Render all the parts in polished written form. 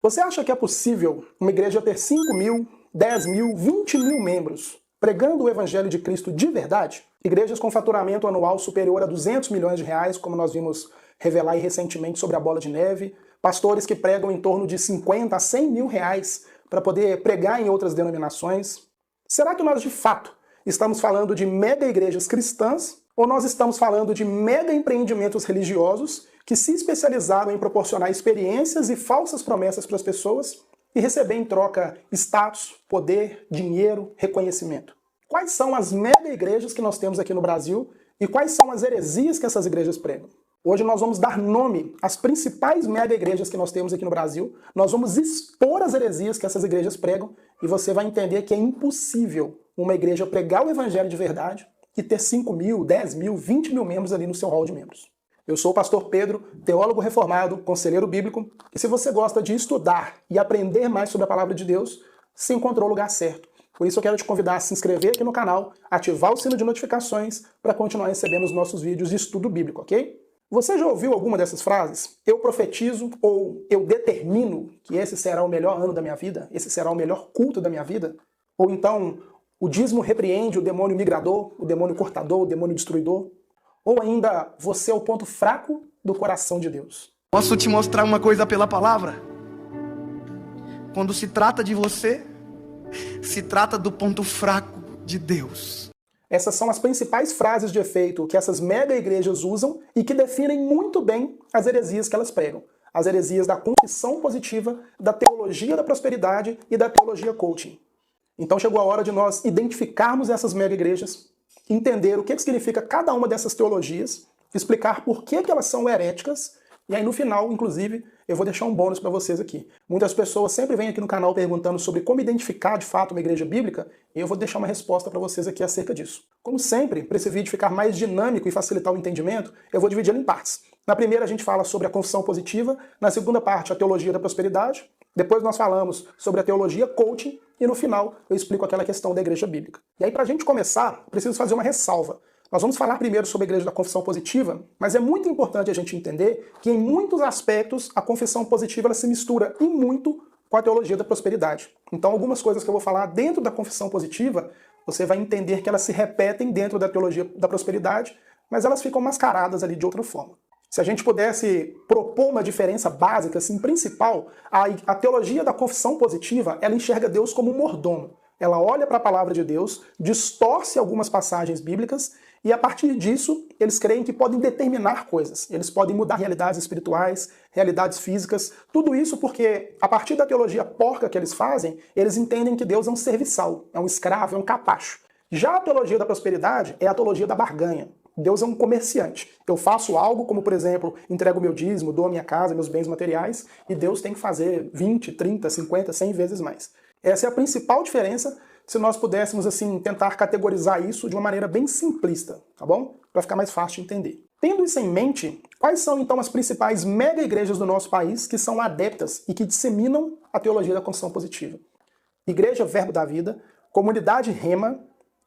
Você acha que é possível uma igreja ter 5 mil, 10 mil, 20 mil membros pregando o Evangelho de Cristo de verdade? Igrejas com faturamento anual superior a 200 milhões de reais, como nós vimos revelar aí recentemente sobre a Bola de Neve, pastores que pregam em torno de 50 a 100 mil reais para poder pregar em outras denominações. Será que nós de fato estamos falando de mega igrejas cristãs ou nós estamos falando de mega empreendimentos religiosos que se especializaram em proporcionar experiências e falsas promessas para as pessoas e receber em troca status, poder, dinheiro, reconhecimento? Quais são as mega igrejas que nós temos aqui no Brasil e quais são as heresias que essas igrejas pregam? Hoje nós vamos dar nome às principais mega igrejas que nós temos aqui no Brasil, nós vamos expor as heresias que essas igrejas pregam e você vai entender que é impossível uma igreja pregar o Evangelho de verdade e ter 5 mil, 10 mil, 20 mil membros ali no seu hall de membros. Eu sou o pastor Pedro, teólogo reformado, conselheiro bíblico, e se você gosta de estudar e aprender mais sobre a palavra de Deus, você encontrou o lugar certo. Por isso eu quero te convidar a se inscrever aqui no canal, ativar o sino de notificações para continuar recebendo os nossos vídeos de estudo bíblico, ok? Você já ouviu alguma dessas frases? Eu profetizo ou eu determino que esse será o melhor ano da minha vida, esse será o melhor culto da minha vida? Ou então, o dízimo repreende o demônio migrador, o demônio cortador, o demônio destruidor? Ou ainda, você é o ponto fraco do coração de Deus? Posso te mostrar uma coisa pela palavra? Quando se trata de você, se trata do ponto fraco de Deus. Essas são as principais frases de efeito que essas mega igrejas usam e que definem muito bem as heresias que elas pregam. As heresias da confissão positiva, da teologia da prosperidade e da teologia coaching. Então chegou a hora de nós identificarmos essas mega igrejas, entender o que significa cada uma dessas teologias, explicar por que elas são heréticas, e aí no final, inclusive, eu vou deixar um bônus para vocês aqui. Muitas pessoas sempre vêm aqui no canal perguntando sobre como identificar de fato uma igreja bíblica, e eu vou deixar uma resposta para vocês aqui acerca disso. Como sempre, para esse vídeo ficar mais dinâmico e facilitar o entendimento, eu vou dividir ele em partes. Na primeira a gente fala sobre a confissão positiva, na segunda parte a teologia da prosperidade, depois nós falamos sobre a teologia coaching, e no final eu explico aquela questão da igreja bíblica. E aí, para a gente começar, preciso fazer uma ressalva. Nós vamos falar primeiro sobre a igreja da confissão positiva, mas é muito importante a gente entender que em muitos aspectos a confissão positiva ela se mistura e muito com a teologia da prosperidade. Então algumas coisas que eu vou falar dentro da confissão positiva, você vai entender que elas se repetem dentro da teologia da prosperidade, mas elas ficam mascaradas ali de outra forma. Se a gente pudesse propor uma diferença básica, assim, principal, a teologia da confissão positiva, ela enxerga Deus como um mordomo. Ela olha para a palavra de Deus, distorce algumas passagens bíblicas, e a partir disso, eles creem que podem determinar coisas. Eles podem mudar realidades espirituais, realidades físicas, tudo isso porque, a partir da teologia porca que eles fazem, eles entendem que Deus é um serviçal, é um escravo, é um capacho. Já a teologia da prosperidade é a teologia da barganha. Deus é um comerciante. Eu faço algo, como por exemplo, entrego meu dízimo, dou a minha casa, meus bens materiais, e Deus tem que fazer 20, 30, 50, 100 vezes mais. Essa é a principal diferença se nós pudéssemos assim tentar categorizar isso de uma maneira bem simplista, tá bom? Para ficar mais fácil de entender. Tendo isso em mente, quais são então as principais mega igrejas do nosso país que são adeptas e que disseminam a teologia da confissão positiva? Igreja Verbo da Vida, Comunidade Rema,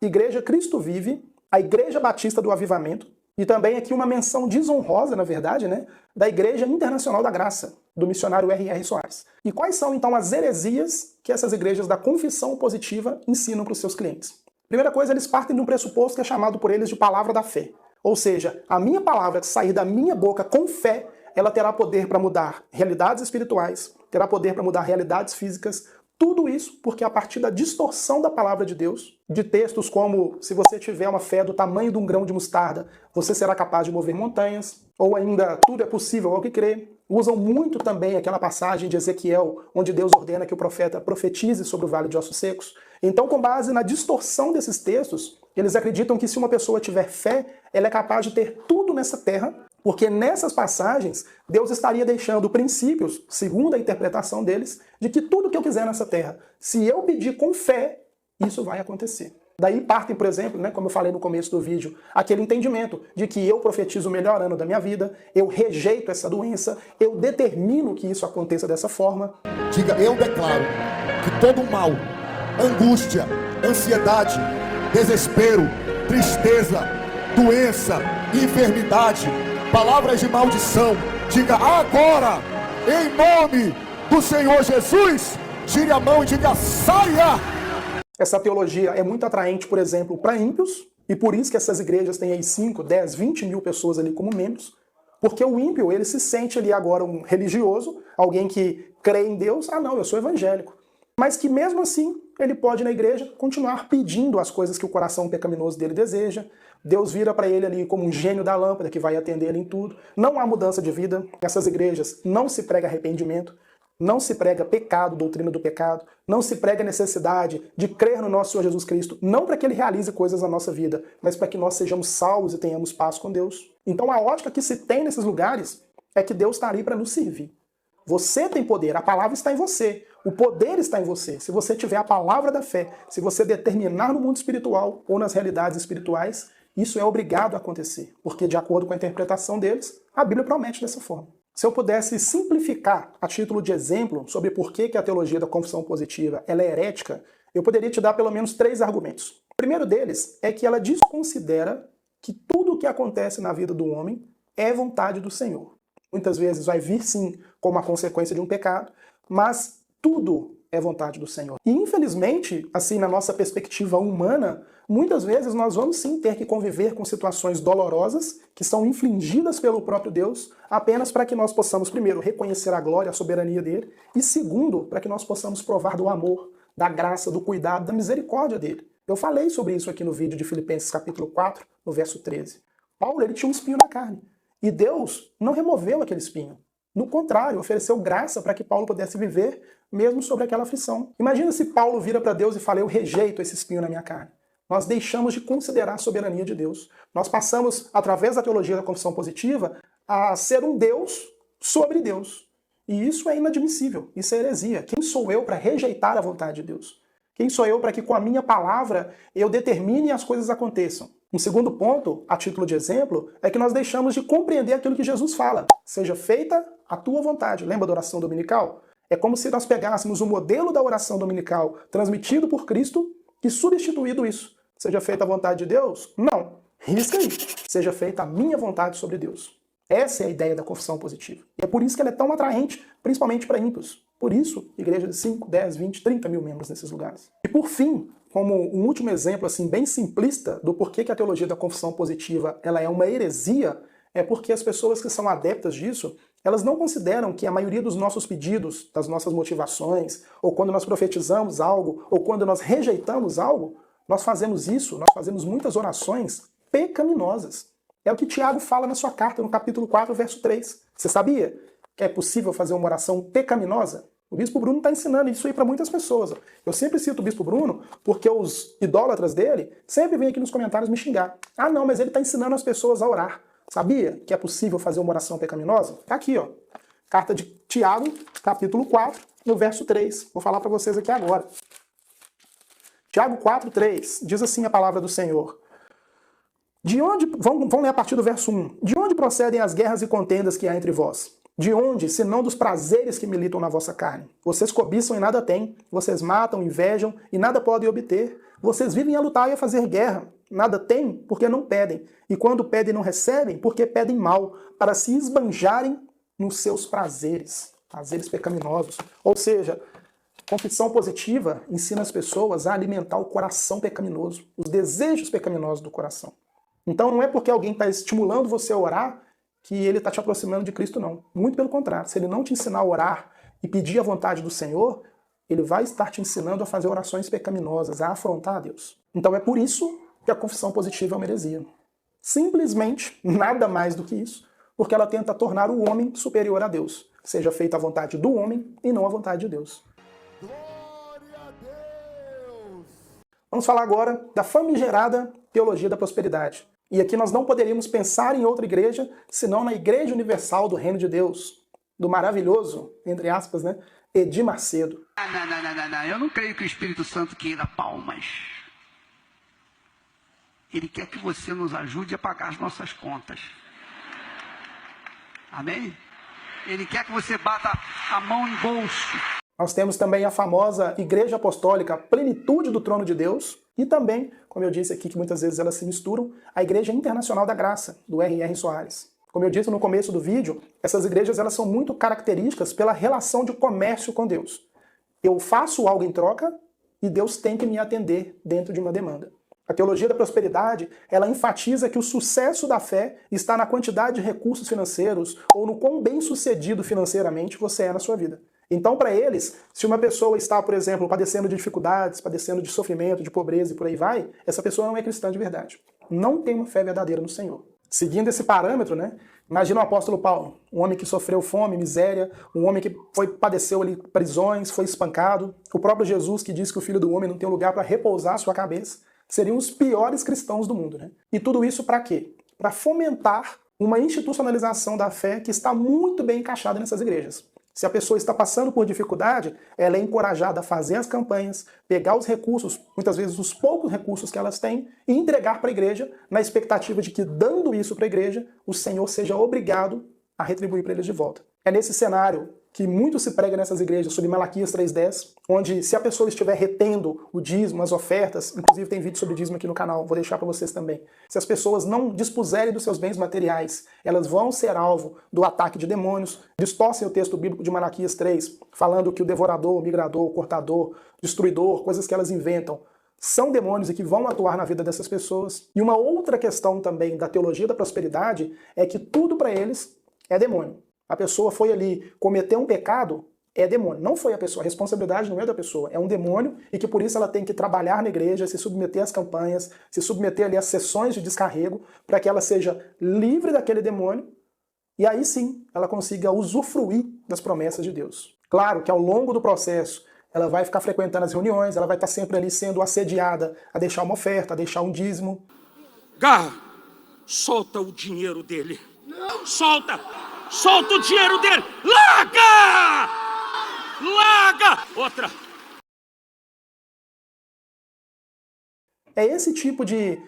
Igreja Cristo Vive, a Igreja Batista do Avivamento, e também aqui uma menção desonrosa, na verdade, né, da Igreja Internacional da Graça, do missionário R.R. Soares. E quais são, então, as heresias que essas igrejas da confissão positiva ensinam para os seus clientes? Primeira coisa, eles partem de um pressuposto que é chamado por eles de palavra da fé. Ou seja, a minha palavra que sair da minha boca com fé, ela terá poder para mudar realidades espirituais, terá poder para mudar realidades físicas, tudo isso porque a partir da distorção da palavra de Deus, de textos como se você tiver uma fé do tamanho de um grão de mostarda, você será capaz de mover montanhas, ou ainda tudo é possível ao que crê. Usam muito também aquela passagem de Ezequiel, onde Deus ordena que o profeta profetize sobre o vale de ossos secos. Então, com base na distorção desses textos, eles acreditam que se uma pessoa tiver fé, ela é capaz de ter tudo nessa terra, porque nessas passagens, Deus estaria deixando princípios, segundo a interpretação deles, de que tudo que eu quiser nessa terra, se eu pedir com fé, isso vai acontecer. Daí partem, por exemplo, né, como eu falei no começo do vídeo, aquele entendimento de que eu profetizo o melhor ano da minha vida, eu rejeito essa doença, eu determino que isso aconteça dessa forma. Diga, eu declaro que todo mal, angústia, ansiedade, desespero, tristeza, doença, enfermidade, palavras de maldição, diga agora, em nome do Senhor Jesus, gire a mão e diga: saia! Essa teologia é muito atraente, por exemplo, para ímpios, e por isso que essas igrejas têm aí 5, 10, 20 mil pessoas ali como membros, porque o ímpio, ele se sente ali agora um religioso, alguém que crê em Deus. Ah não, eu sou evangélico. Mas que mesmo assim, ele pode ir na igreja continuar pedindo as coisas que o coração pecaminoso dele deseja. Deus vira para ele ali como um gênio da lâmpada que vai atender ele em tudo. Não há mudança de vida. Nessas igrejas não se prega arrependimento, não se prega pecado, doutrina do pecado, não se prega necessidade de crer no nosso Senhor Jesus Cristo, não para que ele realize coisas na nossa vida, mas para que nós sejamos salvos e tenhamos paz com Deus. Então a ótica que se tem nesses lugares é que Deus está ali para nos servir. Você tem poder, a palavra está em você, o poder está em você. Se você tiver a palavra da fé, se você determinar no mundo espiritual ou nas realidades espirituais, isso é obrigado a acontecer, porque de acordo com a interpretação deles, a Bíblia promete dessa forma. Se eu pudesse simplificar a título de exemplo sobre por que a teologia da confissão positiva ela é herética, eu poderia te dar pelo menos 3 argumentos. O primeiro deles é que ela desconsidera que tudo o que acontece na vida do homem é vontade do Senhor. Muitas vezes vai vir sim como a consequência de um pecado, mas tudo é vontade do Senhor. E infelizmente, assim na nossa perspectiva humana, muitas vezes nós vamos sim ter que conviver com situações dolorosas que são infligidas pelo próprio Deus, apenas para que nós possamos, primeiro, reconhecer a glória, a soberania dele, e segundo, para que nós possamos provar do amor, da graça, do cuidado, da misericórdia dele. Eu falei sobre isso aqui no vídeo de Filipenses capítulo 4, no verso 13. Paulo, ele tinha um espinho na carne. E Deus não removeu aquele espinho. No contrário, ofereceu graça para que Paulo pudesse viver mesmo sobre aquela aflição. Imagina se Paulo vira para Deus e fala: eu rejeito esse espinho na minha carne. Nós deixamos de considerar a soberania de Deus. Nós passamos, através da teologia da confissão positiva, a ser um Deus sobre Deus. E isso é inadmissível, isso é heresia. Quem sou eu para rejeitar a vontade de Deus? Quem sou eu para que com a minha palavra eu determine e as coisas aconteçam? Um segundo ponto, a título de exemplo, é que nós deixamos de compreender aquilo que Jesus fala. Seja feita a tua vontade. Lembra da oração dominical? É como se nós pegássemos o modelo da oração dominical transmitido por Cristo e substituído isso. Seja feita a vontade de Deus? Não. Risca aí. Seja feita a minha vontade sobre Deus. Essa é a ideia da confissão positiva. E é por isso que ela é tão atraente, principalmente para ímpios. Por isso, igreja de 5, 10, 20, 30 mil membros nesses lugares. E por fim, como um último exemplo assim bem simplista do porquê que a teologia da confissão positiva ela é uma heresia, é porque as pessoas que são adeptas disso, elas não consideram que a maioria dos nossos pedidos, das nossas motivações, ou quando nós profetizamos algo, ou quando nós rejeitamos algo, nós fazemos isso, nós fazemos muitas orações pecaminosas. É o que Tiago fala na sua carta, no capítulo 4, verso 3. Você sabia que é possível fazer uma oração pecaminosa? O Bispo Bruno está ensinando isso aí para muitas pessoas. Eu sempre cito o Bispo Bruno porque os idólatras dele sempre vêm aqui nos comentários me xingar. Ah não, mas ele está ensinando as pessoas a orar. Sabia que é possível fazer uma oração pecaminosa? Está aqui, ó. Carta de Tiago, capítulo 4, no verso 3. Vou falar para vocês aqui agora. Tiago 4, 3. Diz assim a palavra do Senhor. De onde, vamos ler a partir do verso 1. De onde procedem as guerras e contendas que há entre vós? De onde, senão dos prazeres que militam na vossa carne? Vocês cobiçam e nada têm, vocês matam, invejam e nada podem obter. Vocês vivem a lutar e a fazer guerra. Nada têm porque não pedem. E quando pedem não recebem porque pedem mal, para se esbanjarem nos seus prazeres. Prazeres pecaminosos. Ou seja, confissão positiva ensina as pessoas a alimentar o coração pecaminoso, os desejos pecaminosos do coração. Então não é porque alguém está estimulando você a orar que ele está te aproximando de Cristo, não. Muito pelo contrário. Se ele não te ensinar a orar e pedir a vontade do Senhor, ele vai estar te ensinando a fazer orações pecaminosas, a afrontar a Deus. Então é por isso que a confissão positiva é uma heresia. Simplesmente, nada mais do que isso, porque ela tenta tornar o homem superior a Deus. Seja feita a vontade do homem e não a vontade de Deus. Glória a Deus! Vamos falar agora da famigerada teologia da prosperidade. E aqui nós não poderíamos pensar em outra igreja, senão na Igreja Universal do Reino de Deus, do maravilhoso, entre aspas, né, Edir Macedo. Não. Eu não creio que o Espírito Santo queira palmas. Ele quer que você nos ajude a pagar as nossas contas. Amém? Ele quer que você bata a mão em bolso. Nós temos também a famosa Igreja Apostólica Plenitude do Trono de Deus e também, como eu disse aqui, que muitas vezes elas se misturam, a Igreja Internacional da Graça, do R.R. Soares. Como eu disse no começo do vídeo, essas igrejas elas são muito características pela relação de comércio com Deus. Eu faço algo em troca e Deus tem que me atender dentro de uma demanda. A teologia da prosperidade, ela enfatiza que o sucesso da fé está na quantidade de recursos financeiros ou no quão bem-sucedido financeiramente você é na sua vida. Então, para eles, se uma pessoa está, por exemplo, padecendo de dificuldades, padecendo de sofrimento, de pobreza e por aí vai, essa pessoa não é cristã de verdade. Não tem uma fé verdadeira no Senhor. Seguindo esse parâmetro, né? Imagina o apóstolo Paulo, um homem que sofreu fome, miséria, um homem que padeceu ali prisões, foi espancado. O próprio Jesus que diz que o Filho do Homem não tem um lugar para repousar a sua cabeça. Seriam os piores cristãos do mundo, né? E tudo isso para quê? Para fomentar uma institucionalização da fé que está muito bem encaixada nessas igrejas. Se a pessoa está passando por dificuldade, ela é encorajada a fazer as campanhas, pegar os recursos, muitas vezes os poucos recursos que elas têm, e entregar para a igreja, na expectativa de que, dando isso para a igreja, o Senhor seja obrigado a retribuir para eles de volta. É nesse cenário que muito se prega nessas igrejas sobre Malaquias 3:10, onde se a pessoa estiver retendo o dízimo, as ofertas, inclusive tem vídeo sobre dízimo aqui no canal, vou deixar para vocês também. Se as pessoas não dispuserem dos seus bens materiais, elas vão ser alvo do ataque de demônios. Distorcem o texto bíblico de Malaquias 3, falando que o devorador, o migrador, o cortador, destruidor, coisas que elas inventam, são demônios e que vão atuar na vida dessas pessoas. E uma outra questão também da teologia da prosperidade é que tudo para eles é demônio. A pessoa foi ali cometer um pecado, é demônio. Não foi a pessoa, a responsabilidade não é da pessoa, é um demônio e que por isso ela tem que trabalhar na igreja, se submeter às campanhas, se submeter ali às sessões de descarrego, para que ela seja livre daquele demônio e aí sim ela consiga usufruir das promessas de Deus. Claro que ao longo do processo ela vai ficar frequentando as reuniões, ela vai estar sempre ali sendo assediada a deixar uma oferta, a deixar um dízimo. Garra, solta o dinheiro dele. Não. Solta! Solta o dinheiro dele! Larga! Larga! Outra! É esse tipo de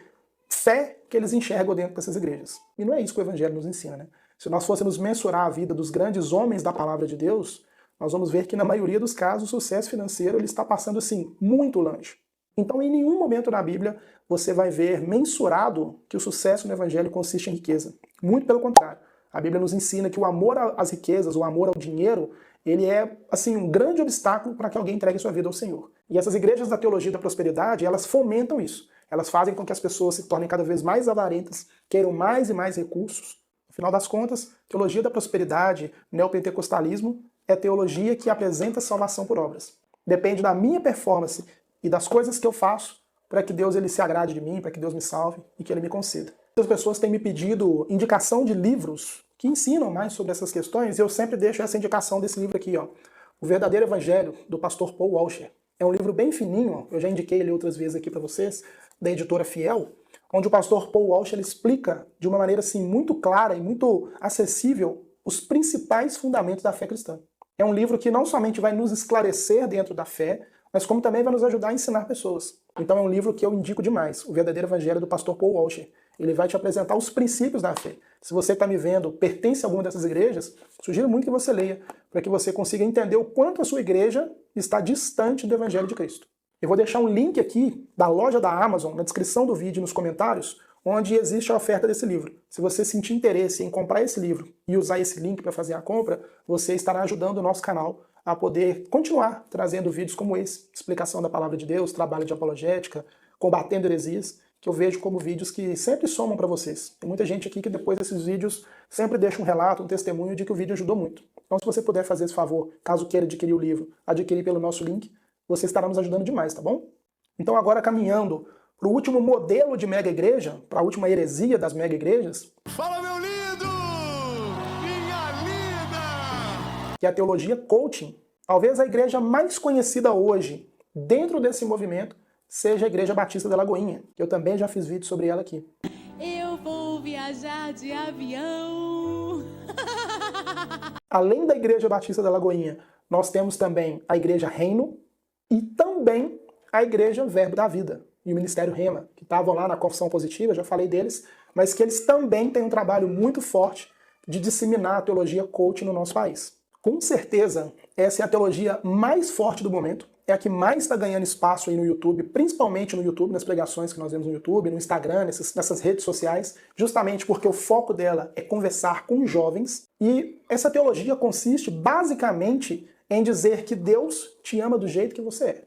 fé que eles enxergam dentro dessas igrejas. E não é isso que o Evangelho nos ensina, né? Se nós fôssemos mensurar a vida dos grandes homens da palavra de Deus, nós vamos ver que na maioria dos casos o sucesso financeiro ele está passando assim, muito longe. Então em nenhum momento na Bíblia você vai ver mensurado que o sucesso no Evangelho consiste em riqueza. Muito pelo contrário. A Bíblia nos ensina que o amor às riquezas, o amor ao dinheiro, ele é assim um grande obstáculo para que alguém entregue sua vida ao Senhor. E essas igrejas da teologia da prosperidade, elas fomentam isso. Elas fazem com que as pessoas se tornem cada vez mais avarentas, queiram mais e mais recursos. No final das contas, teologia da prosperidade, neopentecostalismo, é teologia que apresenta salvação por obras. Depende da minha performance e das coisas que eu faço para que Deus ele se agrade de mim, para que Deus me salve e que Ele me conceda. Muitas pessoas têm me pedido indicação de livros que ensinam mais sobre essas questões, e eu sempre deixo essa indicação desse livro aqui, ó, O Verdadeiro Evangelho, do pastor Paul Washer. É um livro bem fininho, eu já indiquei ele outras vezes aqui para vocês, da editora Fiel, onde o pastor Paul Washer explica de uma maneira assim, muito clara e muito acessível os principais fundamentos da fé cristã. É um livro que não somente vai nos esclarecer dentro da fé, mas como também vai nos ajudar a ensinar pessoas. Então é um livro que eu indico demais, O Verdadeiro Evangelho, do pastor Paul Washer. Ele vai te apresentar os princípios da fé. Se você está me vendo, pertence a alguma dessas igrejas, sugiro muito que você leia, para que você consiga entender o quanto a sua igreja está distante do Evangelho de Cristo. Eu vou deixar um link aqui da loja da Amazon, na descrição do vídeo e nos comentários, onde existe a oferta desse livro. Se você sentir interesse em comprar esse livro e usar esse link para fazer a compra, você estará ajudando o nosso canal a poder continuar trazendo vídeos como esse, explicação da palavra de Deus, trabalho de apologética, combatendo heresias, que eu vejo como vídeos que sempre somam para vocês. Tem muita gente aqui que depois desses vídeos sempre deixa um relato, um testemunho de que o vídeo ajudou muito. Então se você puder fazer esse favor, caso queira adquirir o livro, adquirir pelo nosso link, você estará nos ajudando demais, tá bom? Então agora caminhando para o último modelo de mega igreja, para a última heresia das mega igrejas. Fala, meu lindo! Minha linda! Que é a teologia coaching. Talvez a igreja mais conhecida hoje dentro desse movimento seja a Igreja Batista da Lagoinha, que eu também já fiz vídeo sobre ela aqui. Eu vou viajar de avião. Além da Igreja Batista da Lagoinha, nós temos também a Igreja Reino e também a Igreja Verbo da Vida e o Ministério Rema, que estavam lá na Confissão Positiva, já falei deles, mas que eles também têm um trabalho muito forte de disseminar a teologia coaching no nosso país. Com certeza, essa é a teologia mais forte do momento, é a que mais está ganhando espaço aí no YouTube, principalmente no YouTube, nas pregações que nós vemos no YouTube, no Instagram, nessas redes sociais, justamente porque o foco dela é conversar com jovens, e essa teologia consiste basicamente em dizer que Deus te ama do jeito que você é.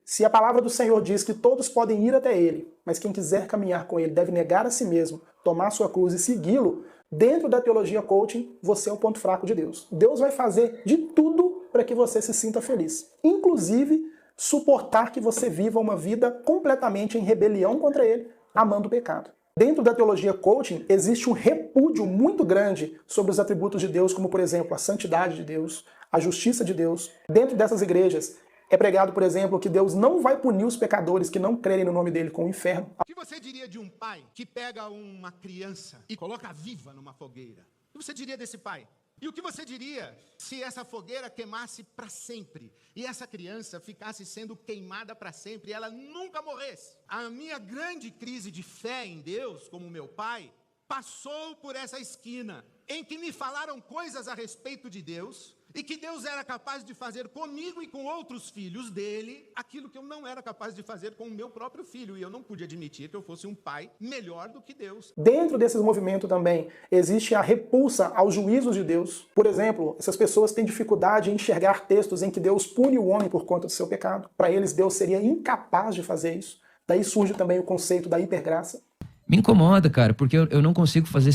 Se a palavra do Senhor diz que todos podem ir até Ele, mas quem quiser caminhar com Ele deve negar a si mesmo, tomar sua cruz e segui-lo, dentro da teologia coaching, você é o ponto fraco de Deus. Deus vai fazer de tudo para que você se sinta feliz. Inclusive, suportar que você viva uma vida completamente em rebelião contra Ele, amando o pecado. Dentro da teologia coaching, existe um repúdio muito grande sobre os atributos de Deus, como, por exemplo, a santidade de Deus, a justiça de Deus. Dentro dessas igrejas, é pregado, por exemplo, que Deus não vai punir os pecadores que não crerem no nome dele com o inferno. O que você diria de um pai que pega uma criança e coloca viva numa fogueira? O que você diria desse pai? E o que você diria se essa fogueira queimasse para sempre e essa criança ficasse sendo queimada para sempre e ela nunca morresse? A minha grande crise de fé em Deus, como meu pai, passou por essa esquina em que me falaram coisas a respeito de Deus e que Deus era capaz de fazer comigo e com outros filhos dele aquilo que eu não era capaz de fazer com o meu próprio filho, e eu não pude admitir que eu fosse um pai melhor do que Deus. Dentro desses movimentos também existe a repulsa aos juízos de Deus. Por exemplo, essas pessoas têm dificuldade em enxergar textos em que Deus pune o homem por conta do seu pecado. Para eles, Deus seria incapaz de fazer isso. Daí surge também o conceito da hipergraça. Me incomoda, cara, porque eu não consigo fazer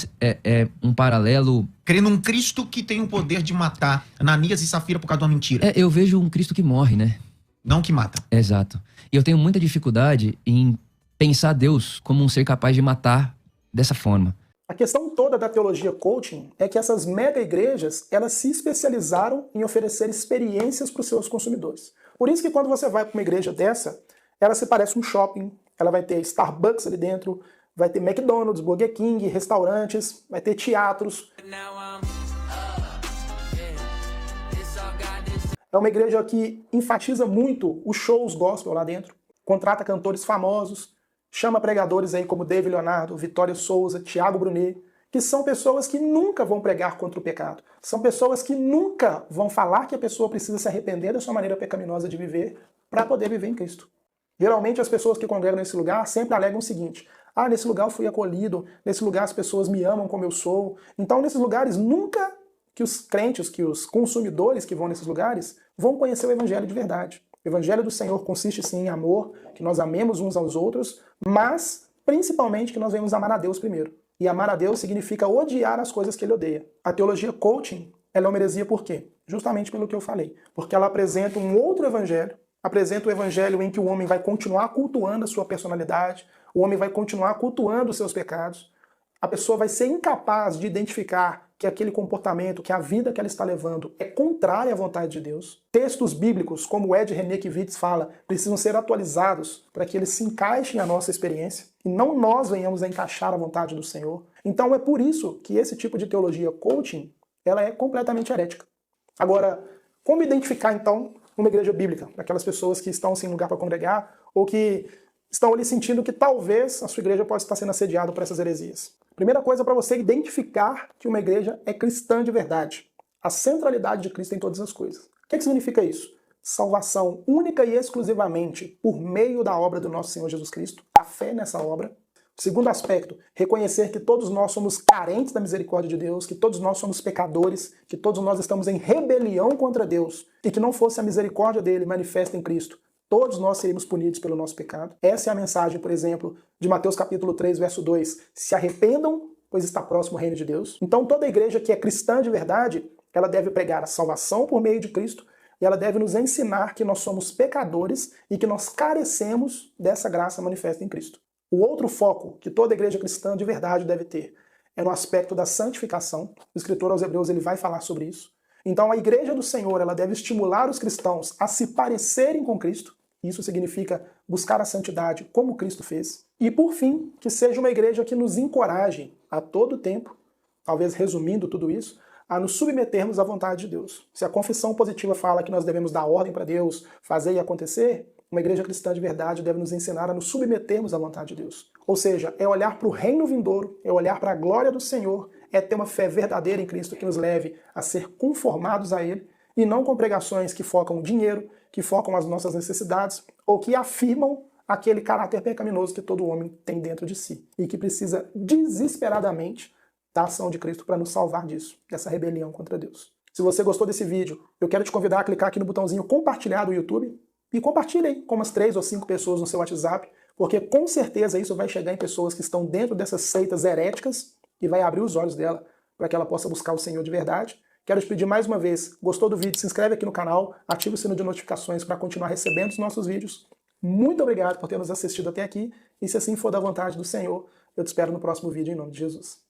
um paralelo. Crer num Cristo que tem o poder de matar Ananias e Safira por causa de uma mentira. Eu vejo um Cristo que morre, né? Não que mata. Exato. E eu tenho muita dificuldade em pensar Deus como um ser capaz de matar dessa forma. A questão toda da teologia coaching é que essas mega igrejas, elas se especializaram em oferecer experiências para os seus consumidores. Por isso que quando você vai para uma igreja dessa, ela se parece um shopping, ela vai ter Starbucks ali dentro, vai ter McDonald's, Burger King, restaurantes, vai ter teatros. É uma igreja que enfatiza muito os shows gospel lá dentro, contrata cantores famosos, chama pregadores aí como David Leonardo, Vitória Souza, Thiago Brunet, que são pessoas que nunca vão pregar contra o pecado. São pessoas que nunca vão falar que a pessoa precisa se arrepender da sua maneira pecaminosa de viver para poder viver em Cristo. Geralmente as pessoas que congregam nesse lugar sempre alegam o seguinte: nesse lugar eu fui acolhido, nesse lugar as pessoas me amam como eu sou. Então, nesses lugares, nunca que os crentes, que os consumidores que vão nesses lugares, vão conhecer o evangelho de verdade. O evangelho do Senhor consiste sim em amor, que nós amemos uns aos outros, mas principalmente que nós venhamos amar a Deus primeiro. E amar a Deus significa odiar as coisas que ele odeia. A teologia coaching, ela é uma heresia por quê? Justamente pelo que eu falei. Porque ela apresenta um outro evangelho, apresenta o evangelho em que o homem vai continuar cultuando a sua personalidade, o homem vai continuar cultuando os seus pecados, a pessoa vai ser incapaz de identificar que aquele comportamento, que a vida que ela está levando é contrária à vontade de Deus. Textos bíblicos, como Ed Renekiewicz fala, precisam ser atualizados para que eles se encaixem à nossa experiência e não nós venhamos a encaixar a vontade do Senhor. Então é por isso que esse tipo de teologia coaching, ela é completamente herética. Agora, como identificar então uma igreja bíblica, para aquelas pessoas que estão sem lugar para congregar ou que estão ali sentindo que talvez a sua igreja possa estar sendo assediada por essas heresias? Primeira coisa para você identificar que uma igreja é cristã de verdade. A centralidade de Cristo em todas as coisas. O que significa isso? Salvação única e exclusivamente por meio da obra do nosso Senhor Jesus Cristo, a fé nessa obra. Segundo aspecto, reconhecer que todos nós somos carentes da misericórdia de Deus, que todos nós somos pecadores, que todos nós estamos em rebelião contra Deus e que não fosse a misericórdia dele manifesta em Cristo, todos nós seríamos punidos pelo nosso pecado. Essa é a mensagem, por exemplo, de Mateus capítulo 3, verso 2. Se arrependam, pois está próximo o reino de Deus. Então toda igreja que é cristã de verdade, ela deve pregar a salvação por meio de Cristo e ela deve nos ensinar que nós somos pecadores e que nós carecemos dessa graça manifesta em Cristo. O outro foco que toda igreja cristã de verdade deve ter é no aspecto da santificação. O escritor aos Hebreus ele vai falar sobre isso. Então a igreja do Senhor ela deve estimular os cristãos a se parecerem com Cristo. Isso significa buscar a santidade como Cristo fez. E por fim, que seja uma igreja que nos encoraje a todo tempo, talvez resumindo tudo isso, a nos submetermos à vontade de Deus. Se a confissão positiva fala que nós devemos dar ordem para Deus, fazer e acontecer, uma igreja cristã de verdade deve nos ensinar a nos submetermos à vontade de Deus. Ou seja, é olhar para o reino vindouro, é olhar para a glória do Senhor, é ter uma fé verdadeira em Cristo que nos leve a ser conformados a Ele, e não com pregações que focam o dinheiro, que focam as nossas necessidades, ou que afirmam aquele caráter pecaminoso que todo homem tem dentro de si, e que precisa desesperadamente da ação de Cristo para nos salvar disso, dessa rebelião contra Deus. Se você gostou desse vídeo, eu quero te convidar a clicar aqui no botãozinho compartilhar do YouTube, e compartilhe aí com umas 3 ou 5 pessoas no seu WhatsApp, porque com certeza isso vai chegar em pessoas que estão dentro dessas seitas heréticas e vai abrir os olhos dela para que ela possa buscar o Senhor de verdade. Quero te pedir mais uma vez, gostou do vídeo, se inscreve aqui no canal, ativa o sino de notificações para continuar recebendo os nossos vídeos. Muito obrigado por ter nos assistido até aqui, e se assim for da vontade do Senhor, eu te espero no próximo vídeo em nome de Jesus.